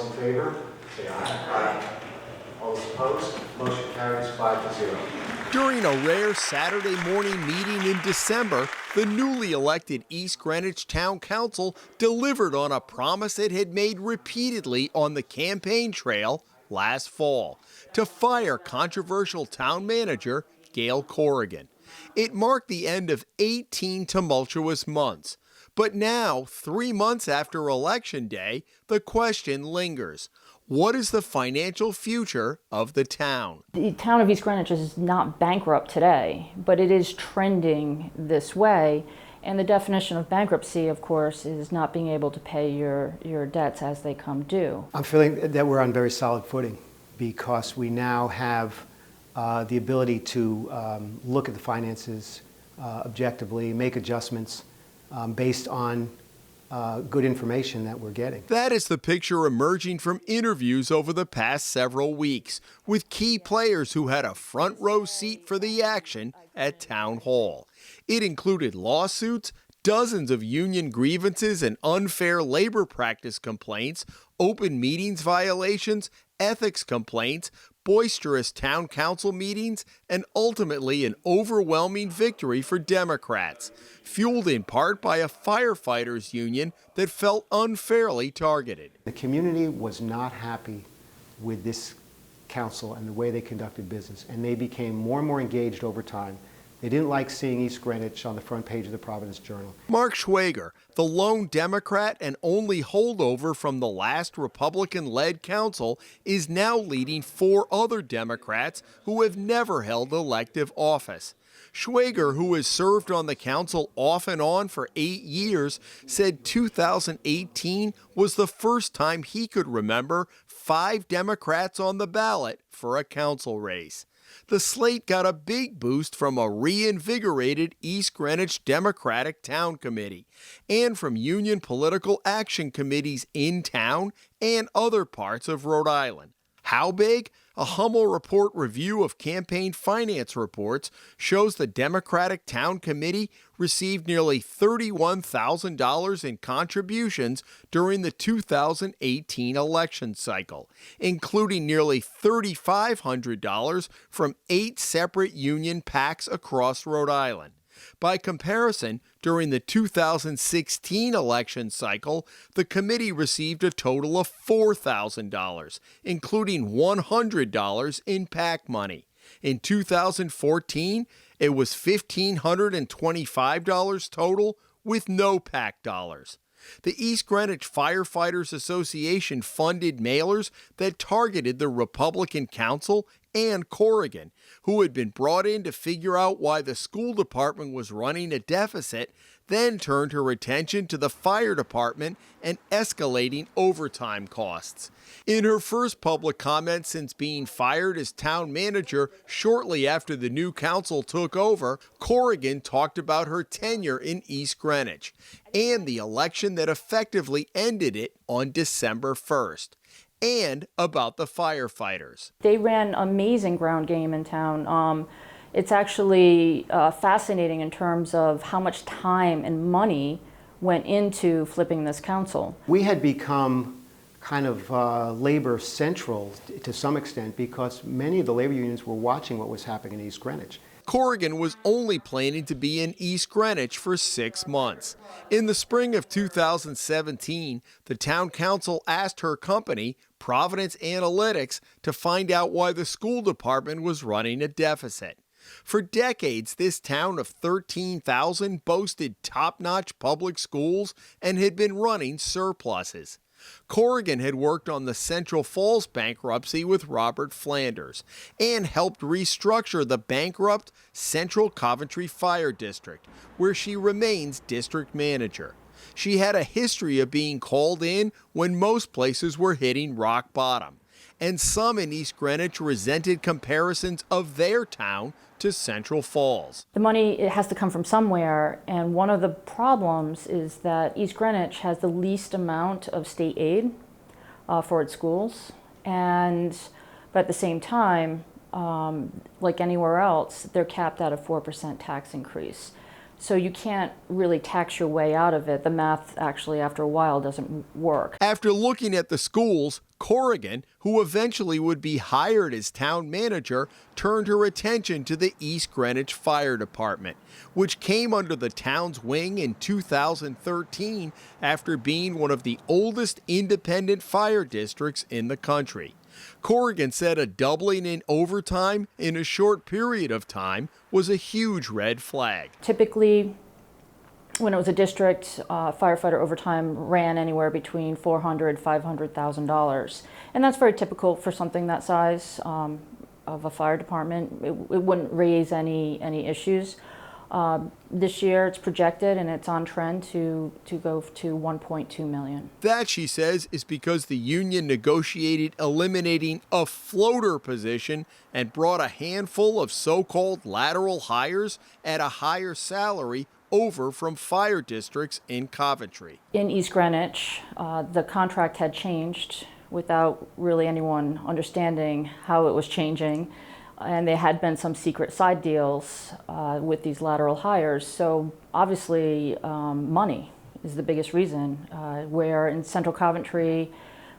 those in favor, say aye. Aye. All those opposed, motion carries 5-0. During a rare Saturday morning meeting in December, the newly elected East Greenwich Town Council delivered on a promise it had made repeatedly on the campaign trail last fall to fire controversial town manager Gail Corrigan. It marked the end of 18 tumultuous months. But now, 3 months after Election Day, the question lingers. What is the financial future of the town? The town of East Greenwich is not bankrupt today, but it is trending this way. And the definition of bankruptcy, of course, is not being able to pay your debts as they come due. I'm feeling that we're on very solid footing because we now have the ability to look at the finances objectively, make adjustments based on good information that we're getting. That is the picture emerging from interviews over the past several weeks with key players who had a front row seat for the action at Town Hall. It included lawsuits, dozens of union grievances and unfair labor practice complaints, open meetings violations, ethics complaints, boisterous town council meetings, and ultimately an overwhelming victory for Democrats, fueled in part by a firefighters union that felt unfairly targeted. The community was not happy with this council and the way they conducted business, and they became more and more engaged over time. They didn't like seeing East Greenwich on the front page of the Providence Journal. Mark Schwager, the lone Democrat and only holdover from the last Republican-led council, is now leading 4 other Democrats who have never held elective office. Schwager, who has served on the council off and on for 8 years, said 2018 was the first time he could remember 5 Democrats on the ballot for a council race. The slate got a big boost from a reinvigorated East Greenwich Democratic Town Committee and from union political action committees in town and other parts of Rhode Island. How big? A Hummel Report review of campaign finance reports shows the Democratic Town Committee received nearly $31,000 in contributions during the 2018 election cycle, including nearly $3,500 from 8 separate union PACs across Rhode Island. By comparison, during the 2016 election cycle, the committee received a total of $4,000, including $100 in PAC money. In 2014, it was $1,525 total with no PAC dollars. The East Greenwich Firefighters Association funded mailers that targeted the Republican council and Corrigan, who had been brought in to figure out why the school department was running a deficit, then turned her attention to the fire department and escalating overtime costs. In her first public comment since being fired as town manager shortly after the new council took over, Corrigan talked about her tenure in East Greenwich and the election that effectively ended it on December 1st. And about the firefighters. They ran amazing ground game in town. It's actually fascinating in terms of how much time and money went into flipping this council. We had become kind of labor central to some extent because many of the labor unions were watching what was happening in East Greenwich. Corrigan was only planning to be in East Greenwich for 6 months. In the spring of 2017, the town council asked her company, Providence Analytics, to find out why the school department was running a deficit. For decades, this town of 13,000 boasted top-notch public schools and had been running surpluses. Corrigan had worked on the Central Falls bankruptcy with Robert Flanders and helped restructure the bankrupt Central Coventry Fire District, where she remains district manager. She had a history of being called in when most places were hitting rock bottom, and some in East Greenwich resented comparisons of their town to Central Falls. The money, it has to come from somewhere, and one of the problems is that East Greenwich has the least amount of state aid for its schools, but at the same time, like anywhere else, they're capped at a 4% tax increase. So you can't really tax your way out of it. The math actually, after a while, doesn't work. After looking at the schools, Corrigan, who eventually would be hired as town manager, turned her attention to the East Greenwich Fire Department, which came under the town's wing in 2013 after being one of the oldest independent fire districts in the country. Corrigan said a doubling in overtime in a short period of time was a huge red flag. Typically, when it was a district, firefighter overtime ran anywhere between $400,000 and $500,000. And that's very typical for something that size of a fire department. It wouldn't raise any issues. This year it's projected and it's on trend to go to 1.2 million. That, she says, is because the union negotiated eliminating a floater position and brought a handful of so-called lateral hires at a higher salary over from fire districts in Coventry. In East Greenwich, the contract had changed without really anyone understanding how it was changing. And there had been some secret side deals with these lateral hires. So obviously money is the biggest reason. Where in Central Coventry,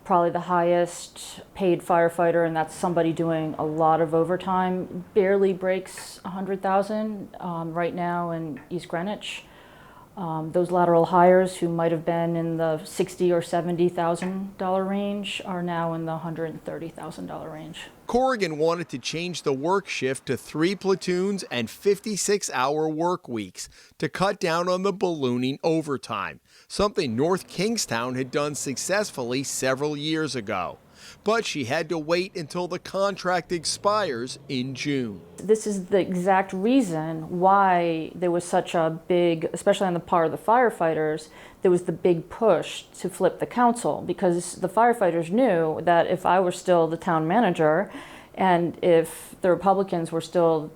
probably the highest paid firefighter, and that's somebody doing a lot of overtime, barely breaks $100,000 right now in East Greenwich. Those lateral hires who might have been in the $60,000 or $70,000 range are now in the $130,000 range. Corrigan wanted to change the work shift to 3 platoons and 56-hour work weeks to cut down on the ballooning overtime, something North Kingstown had done successfully several years ago. But she had to wait until the contract expires in June. This is the exact reason why there was such a big, especially on the part of the firefighters, there was the big push to flip the council, because the firefighters knew that if I were still the town manager and if the Republicans were still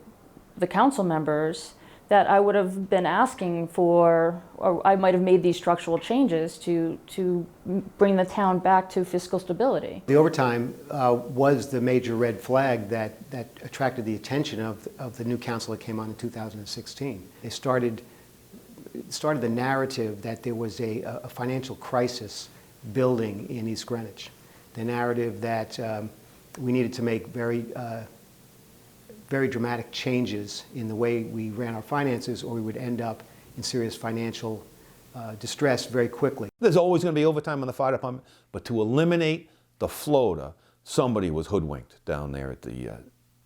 the council members, that I would have been asking for, or I might have made these structural changes to bring the town back to fiscal stability. The overtime was the major red flag that attracted the attention of the new council that came on in 2016. They started the narrative that there was a financial crisis building in East Greenwich. The narrative that we needed to make very dramatic changes in the way we ran our finances, or we would end up in serious financial distress very quickly. There's always going to be overtime in the fire department, but to eliminate the floater, somebody was hoodwinked down there at the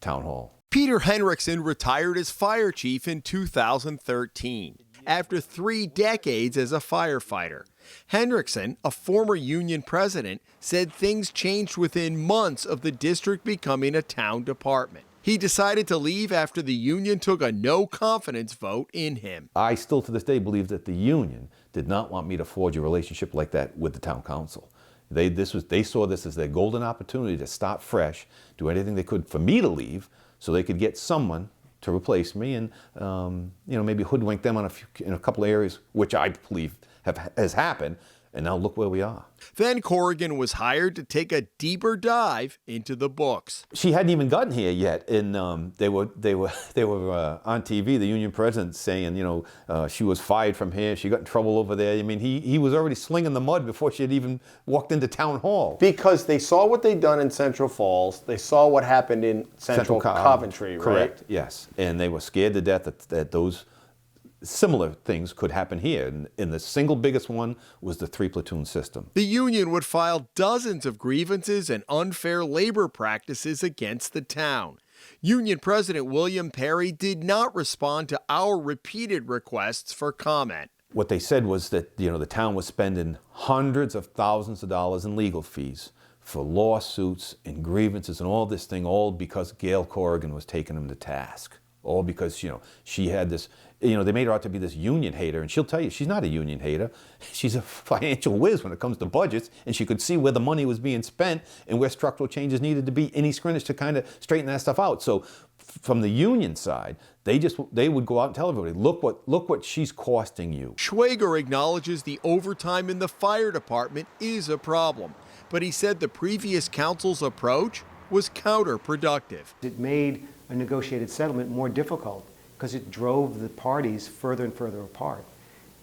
town hall. Peter Henriksen retired as fire chief in 2013 after 3 decades as a firefighter. Henriksen, a former union president, said things changed within months of the district becoming a town department. He decided to leave after the union took a no-confidence vote in him. I still to this day believe that the union did not want me to forge a relationship like that with the town council. They saw this as their golden opportunity to start fresh, do anything they could for me to leave so they could get someone to replace me and maybe hoodwink them in a couple of areas, which I believe has happened. And now look where we are. Then Corrigan was hired to take a deeper dive into the books. She hadn't even gotten here yet, and they were on TV. The union president saying, she was fired from here. She got in trouble over there. I mean, he was already slinging the mud before she had even walked into town hall. Because they saw what they'd done in Central Falls. They saw what happened in Central Coventry, right? Correct. Yes, and they were scared to death that those similar things could happen here, and the single biggest one was the 3-platoon system. The union would file dozens of grievances and unfair labor practices against the town. Union President William Perry did not respond to our repeated requests for comment. What they said was that the town was spending hundreds of thousands of dollars in legal fees for lawsuits and grievances and all this thing, all because Gail Corrigan was taking them to task. All because, she had this, they made her out to be this union hater, and she'll tell you she's not a union hater. She's a financial whiz when it comes to budgets, and she could see where the money was being spent and where structural changes needed to be in East Greenwich to kind of straighten that stuff out. So from the union side, they would go out and tell everybody, look what she's costing you. Schwager acknowledges the overtime in the fire department is a problem, but he said the previous council's approach was counterproductive. It made a negotiated settlement more difficult because it drove the parties further and further apart.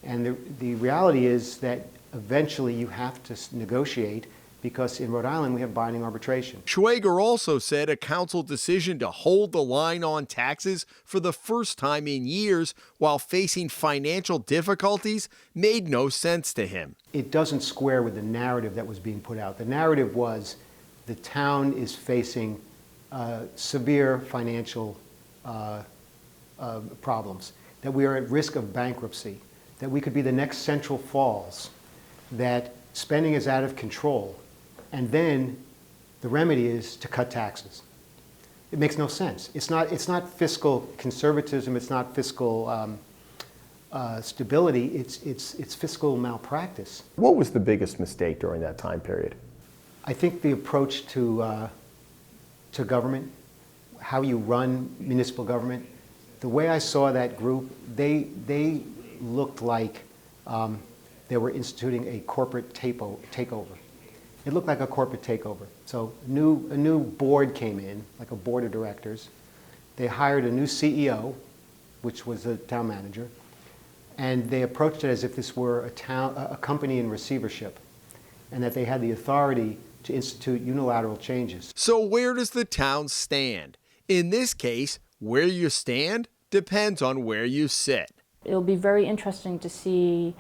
And the reality is that eventually you have to negotiate, because in Rhode Island we have binding arbitration. Schwager also said a council decision to hold the line on taxes for the first time in years while facing financial difficulties made no sense to him. It doesn't square with the narrative that was being put out. The narrative was the town is facing severe financial problems, that we are at risk of bankruptcy, that we could be the next Central Falls, that spending is out of control, and then the remedy is to cut taxes. It makes no sense. It's not fiscal conservatism, it's not fiscal stability, it's fiscal malpractice. What was the biggest mistake during that time period? I think the approach to government, how you run municipal government, the way I saw that group, they looked like they were instituting a corporate takeover. It looked like a corporate takeover. So a new board came in, like a board of directors. They hired a new CEO, which was the town manager, and they approached it as if this were a company in receivership, and that they had the authority to institute unilateral changes. So where does the town stand? In this case, where you stand depends on where you sit. It'll be very interesting to see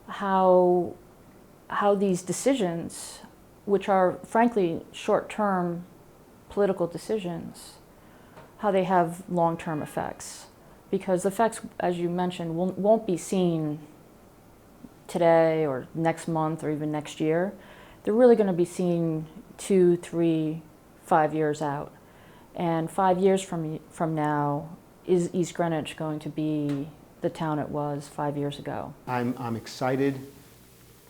how these decisions, which are frankly short-term political decisions, how they have long-term effects. Because the effects, as you mentioned, won't be seen today or next month or even next year. They're really going to be seen 2, 3, 5 years out. And 5 years from now, is East Greenwich going to be the town it was 5 years ago? I'm excited,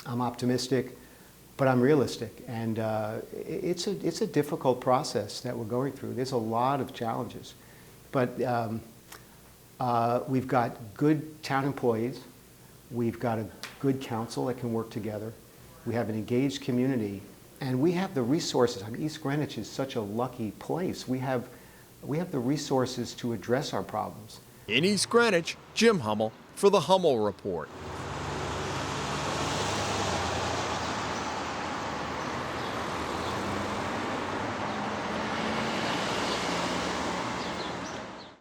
I'm optimistic, but I'm realistic. And it's a difficult process that we're going through. There's a lot of challenges. But we've got good town employees. We've got a good council that can work together. We have an engaged community, and we have the resources. I mean, East Greenwich is such a lucky place. We have the resources to address our problems. In East Greenwich, Jim Hummel for the Hummel Report.